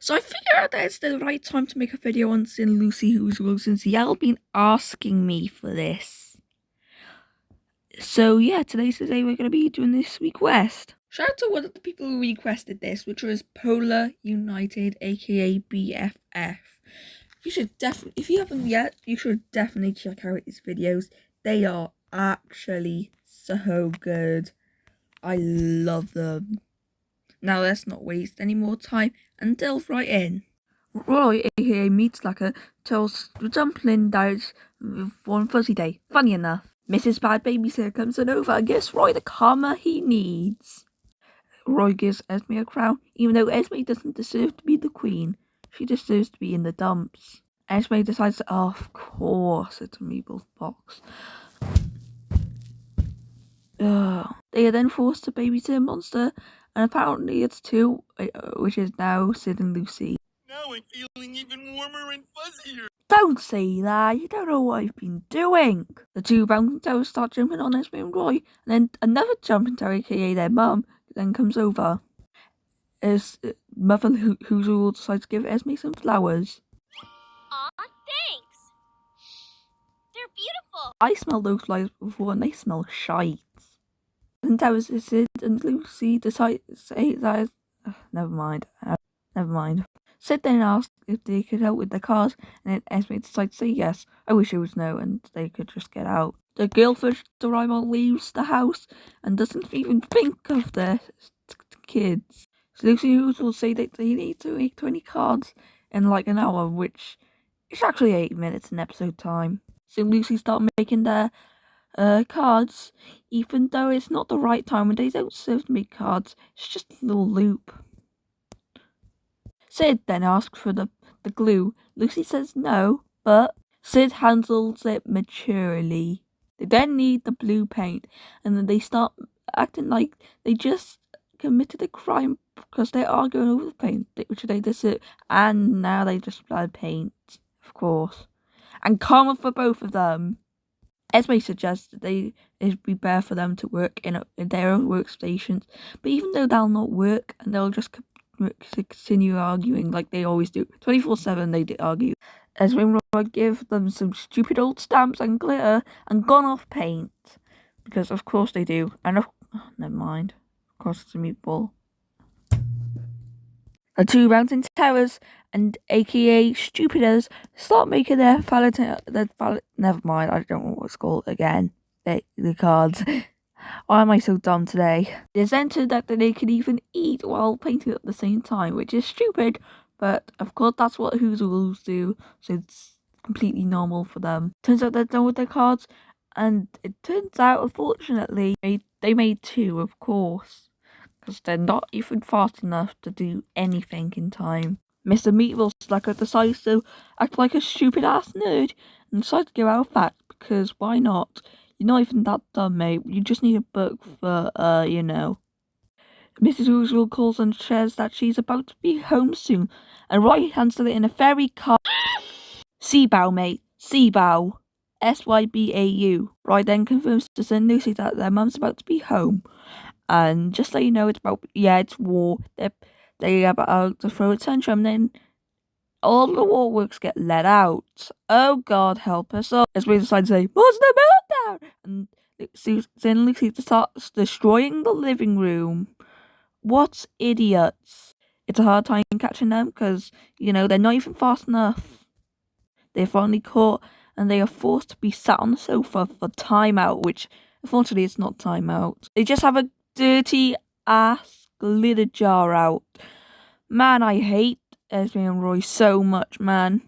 So I figured out that it's the right time to make a video on Sin Lucy Who's Will, since y'all been asking me for this. So yeah, today's the day we're going to be doing this request. Shout out to one of the people who requested this, which was Polar United, aka BFF. You should definitely, if you haven't yet, you should definitely check out his videos. They are actually so good. I love them. Now let's not waste any more time and delve right in. Roy, aka Meat Slacker, tells the dumpling that it's one fuzzy day. Funny enough, Mrs. Bad Babysitter comes on over and gives Roy the karma he needs. Roy gives Esme a crown, even though Esme doesn't deserve to be the queen. She deserves to be in the dumps. Esme decides, of course, it's a meatball box. They are then forced to babysit a monster, and apparently it's two, which is now Sid and Lucy. Now I'm feeling even warmer and fuzzier. Don't say that, you don't know what I've been doing. The two bouncing towers start jumping on Esme and Roy, and then another jumping tower, aka their mum, then comes over. As Mother Hoozle decides to give Esme some flowers. Aw, thanks! They're beautiful! I smelled those flowers before and they smell shite. And towers Sid and Lucy decide to say that never mind. Sid then asked if they could help with the cars, and then Esme decides to say yes. I wish it was no, and they could just get out. The girlfish arrival leaves the house and doesn't even think of their kids. So Lucy will say that they need to make 20 cards in like an hour, which is actually 8 minutes in episode time. So Lucy started making their cards, even though it's not the right time and they don't serve to make cards. It's just a little loop. Sid then asks for the glue. Lucy says no, but Sid handles it maturely. They then need the blue paint, and then they start acting like they just committed a crime because they are going over the paint, which they deserve, and now they just applied paint, of course. And karma for both of them. Esme suggests that it'd be better for them to work in their own workstations, but even though that'll not work, and they'll just continue arguing like they always do. 24/7 they argue. Esme and Roy give them some stupid old stamps and glitter and gone off paint. Because of course they do. And never mind. Of course it's a meatball. The two bouncing towers and aka stupiders start making their never mind, I don't know what it's called again. The cards. Why am I so dumb today? It's entered that they can even eat while painting at the same time, which is stupid, but of course that's what Hoozles do, so it's completely normal for them. Turns out they're done with their cards, and it turns out, unfortunately, they made two, of course, because they're not even fast enough to do anything in time. Mr. Meatball Slacker decides to act like a stupid ass nerd and decides to give out a fact, because why not? You're not even that dumb, mate. You just need a book for, you know. Mrs. Hoozle calls and shares that she's about to be home soon, and Roy hands it in a very calm. Seabow, mate. Seabow. Sybau. Roy then confirms to Sid and Lucy that their mum's about to be home. And just so you know, it's war. They are about to throw a tantrum, then all the waterworks get let out. Oh God, help us all. As we decide to say, monster meltdown! And then Lucy starts destroying the living room. What idiots. It's a hard time catching them because, you know, they're not even fast enough. They're finally caught and they are forced to be sat on the sofa for timeout, which unfortunately it's not timeout. They just have a dirty ass glitter jar out. Man, I hate Esme and Roy so much, man.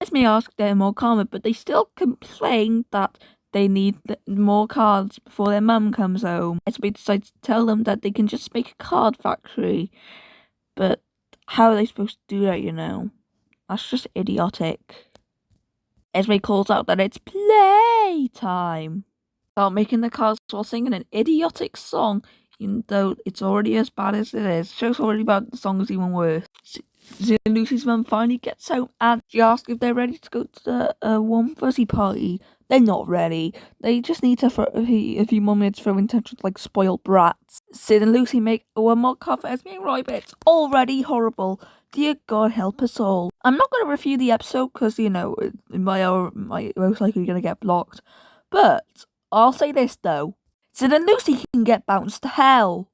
Esme asks them more karma, but they still complain that they need more cards before their mum comes home. Esme decides to tell them that they can just make a card factory. But how are they supposed to do that, you know? That's just idiotic. Esme calls out that it's playtime. Start making the cards while singing an idiotic song. even though it's already as bad as it is. The joke's already bad, the song is even worse. Sid and Lucy's mum finally gets home and she asks if they're ready to go to the warm fuzzy party. They're not ready. They just need to throw a few more minutes throwing tantrums like spoiled brats. Sid and Lucy make one more cover as being right, but it's already horrible. Dear God, help us all. I'm not going to review the episode because, my most likely going to get blocked. But I'll say this though. Sid and Lucy can get bounced to hell.